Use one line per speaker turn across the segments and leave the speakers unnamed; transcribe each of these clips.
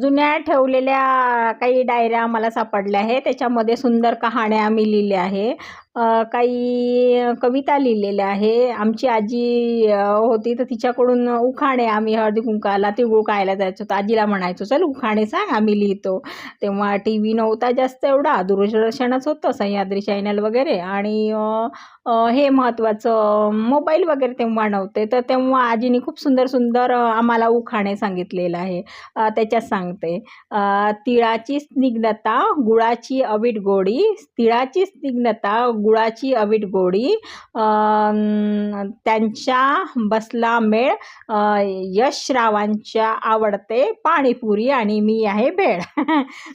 जुन्या ठेवलेल्या काही डायऱ्या मला सापडल्या आहेत. त्याच्यामध्ये सुंदर कहाण्या मी लिहिल्या आहे. काही कविता लिहिलेल्या आहे. आमची आजी होती, तर तिच्याकडून उखाणे आम्ही हळदी-कुंकवाला तिळगुळ खायला जायचो, तर आजीला म्हणायचो, "चल उखाणे सांग, आम्ही लिहितो." तेव्हा टीव्ही नव्हता जास्त एवढा, दूरदर्शनच होतं, सह्याद्री चॅनल वगैरे. आणि हे महत्त्वाचं मोबाईल वगैरे तेव्हा नव्हते. तर तेव्हा आजीने खूप सुंदर सुंदर आम्हाला उखाणे सांगितलेलं आहे. त्याच्यात सांगते. तिळाची स्निग्धता, गुळाची अवीट गोडी, तिळाची स्निग्धता, गुळाची अवीट गोडी, त्यांच्या बसला मेळ, यशरावांच्या आवडते पाणीपुरी आणि मी आहे भेळ.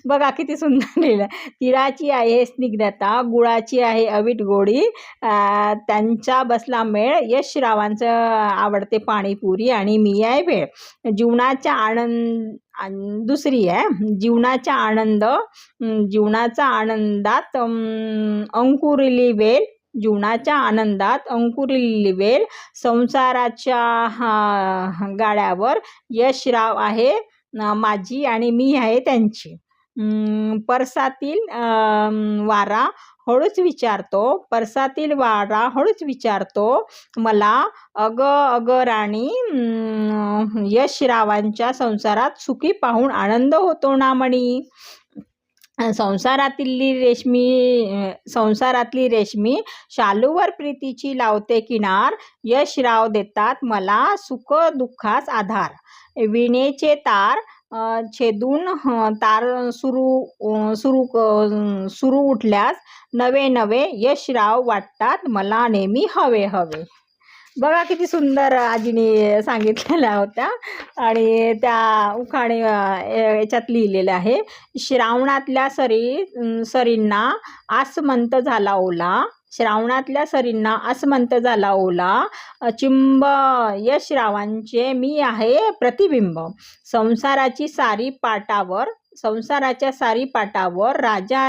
बघा किती सुंदर लिहिलं. तिळाची आहे स्निग्धता, गुळाची आहे अवीट गोडी, त्यांचा बसला मेळ, यशरावांचं आवडते पाणीपुरी आणि मी आहे भेळ. जीवनाच्या दुसरी आहे, जीवनाचा आनंदात अंकुरली वेल, जीवनाच्या आनंदात अंकुरलेली वेल, संसाराच्या गाड्यावर यशराव आहे माझी आणि मी आहे त्यांची. परसातील वारा हळूच विचारतो, परसातील वारा हळूच विचारतो मला, अग अग राणी, यशरावांच्या संसारात सुखी पाहून आनंद होतो ना म्हणी. संसारातली रेशमी शालूवर प्रीतीची लावते किनार, यशराव देतात मला सुख दुःखास आधार. विणेचे तार छेदून तार सुरू उठल्यास नवे नवे यशराव वाटतात मला नेहमी हवे हवे. बघा किती सुंदर आजीने सांगितलेल्या होत्या. आणि त्या उखाणे याच्यात लिहिलेलं आहे. श्रावणातल्या सरींना आसमंत झाला ओला, श्रावणातल्या सरींना आसमंत झाला ओला, चिंब यशरावांचे मी आहे प्रतिबिंब. संसाराच्या सारी पाटावर राजा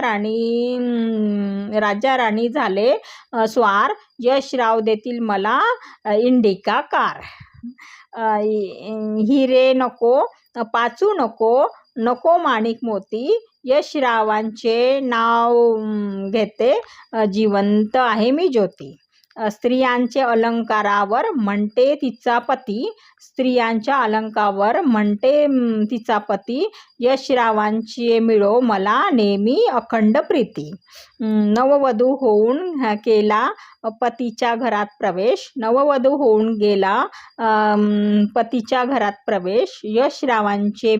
राणी झाले स्वार, यशराव देतील मला इंडिका कार. हिरे नको पाचू नको माणिक मोती, यशरावांचे नाव घेते जिवंत आहे मी ज्योती. स्त्रियांचे अलंकारावर म्हणते तिचा पती, स्त्रियांच्या अलंकारावर म्हणते तिचा पती, यशरावांची मिळो मला नेहमी अखंड प्रीती. नववधू होऊन केला पतीच्या घरात प्रवेश, नववधू होऊन गेला पतीच्या घरात प्रवेश, यशरावांचे